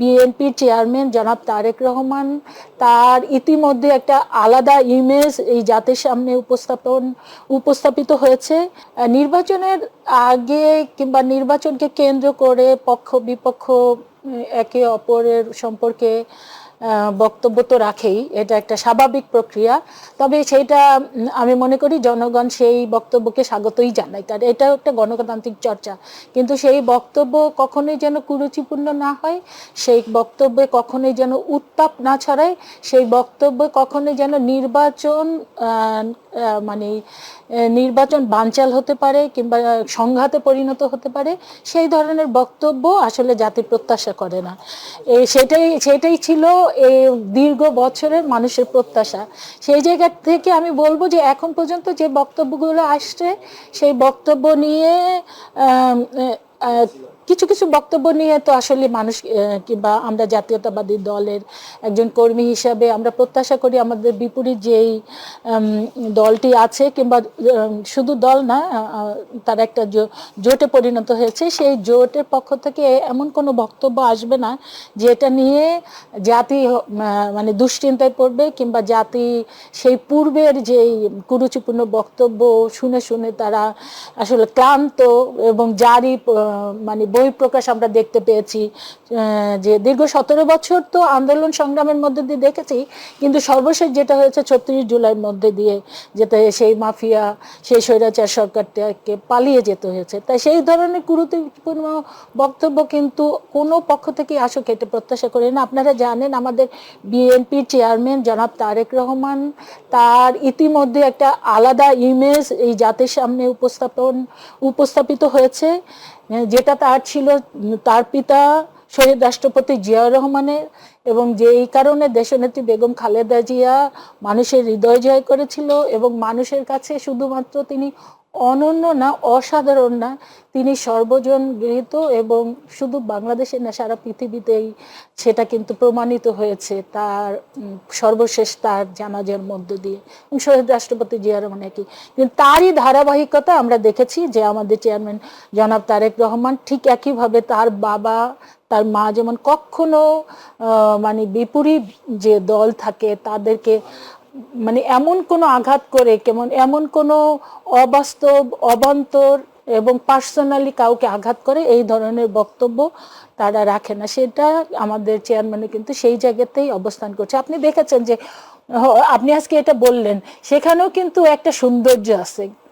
বিএনপির চেয়ারম্যান জনাব তারেক রহমান তার ইতিমধ্যে একটা আলাদা ইমেজ এই জাতির সামনে উপস্থাপিত হয়েছে। নির্বাচনের আগে কিংবা নির্বাচনকে কেন্দ্র করে পক্ষ বিপক্ষ একে অপরের সম্পর্কে বক্তব্য তো রাখেই, এটা একটা স্বাভাবিক প্রক্রিয়া। তবে সেইটা আমি মনে করি জনগণ সেই বক্তব্যকে স্বাগতই জানায়, কারণ এটা একটা গণতান্ত্রিক চর্চা। কিন্তু সেই বক্তব্য কখনোই যেন কুরুচিপূর্ণ না হয়, সেই বক্তব্যে কখনোই যেন উত্তাপ না ছড়ায়, সেই বক্তব্য কখনোই যেন নির্বাচন বানচাল হতে পারে কিংবা সংঘাতে পরিণত হতে পারে, সেই ধরনের বক্তব্য আসলে জাতি প্রত্যাশা করে না। সেটাই ছিল এই দীর্ঘ বছরের মানুষের প্রত্যাশা। সেই জায়গা থেকে আমি বলবো যে এখন পর্যন্ত যে বক্তব্যগুলো আসছে, সেই বক্তব্য নিয়ে কিছু কিছু বক্তব্য নিয়ে তো আসলে মানুষ কিংবা আমরা জাতীয়তাবাদী দলের একজন কর্মী হিসাবে আমরা প্রত্যাশা করি আমাদের বিপরীত যেই দলটি আছে, কিংবা শুধু দল না, তারা একটা জোটে পরিণত হয়েছে, সেই জোটের পক্ষ থেকে এমন কোনো বক্তব্য আসবে না যেটা নিয়ে জাতি মানে দুশ্চিন্তায় পড়বে, কিংবা জাতি সেই পূর্বের যেই কুরুচিপূর্ণ বক্তব্য শুনে শুনে তারা আসলে ক্লান্ত এবং জারি মানে বহিঃপ্রকাশ আমরা দেখতে পেয়েছি। যে দীর্ঘ 17 বছর তো আন্দোলন সংগ্রামের মধ্যে দিয়ে দেখেছি, কিন্তু সর্বশেষ যেটা হয়েছে 36 জুলাইয়ের মধ্যে দিয়ে, যেটা সেই মাফিয়া সেই স্বৈরাচার সরকারটাকে পালিয়ে যেতে হয়েছে। তাই সেই ধরনের গুরুত্বপূর্ণ বক্তব্য কিন্তু কোনো পক্ষ থেকে আসুক এটা প্রত্যাশা করি না। আপনারা জানেন আমাদের বিএনপির চেয়ারম্যান জনাব তারেক রহমান তার ইতিমধ্যে একটা আলাদা ইমেজ এই জাতির সামনে উপস্থাপিত হয়েছে, যেটা তার ছিল তার পিতা শহীদ রাষ্ট্রপতি জিয়াউর রহমানের, এবং যেই কারণে দেশনেত্রী বেগম খালেদা জিয়া মানুষের হৃদয় জয় করেছিল, এবং মানুষের কাছে শুধুমাত্র তিনি অনন্য না, অসাধারণ না, তিনি সর্বজন গৃহীত, এবং শুধু বাংলাদেশে না সারা পৃথিবীতেই সেটা কিন্তু প্রমাণিত হয়েছে তার সর্বশেষ তার জানাজার মধ্য দিয়ে। শহীদ রাষ্ট্রপতি জিয়া রহমান একই, কিন্তু তারই ধারাবাহিকতা আমরা দেখেছি যে আমাদের চেয়ারম্যান জনাব তারেক রহমান ঠিক একইভাবে তার বাবা তার মা যেমন কখনো মানে বিপরীত যে দল থাকে তাদেরকে মানে এমন কোনো আঘাত করে, কেমন এমন কোনো অবাস্তব অবান্তর এবং পার্সোনালি কাউকে আঘাত করে এই ধরনের বক্তব্য তারা রাখে না। সেটা আমাদের চেয়ারম্যানে কিন্তু সেই জায়গাতেই অবস্থান করছে। আপনি দেখেছেন যে আপনি আজকে এটা বললেন, সেখানেও কিন্তু একটা সৌন্দর্য আছে।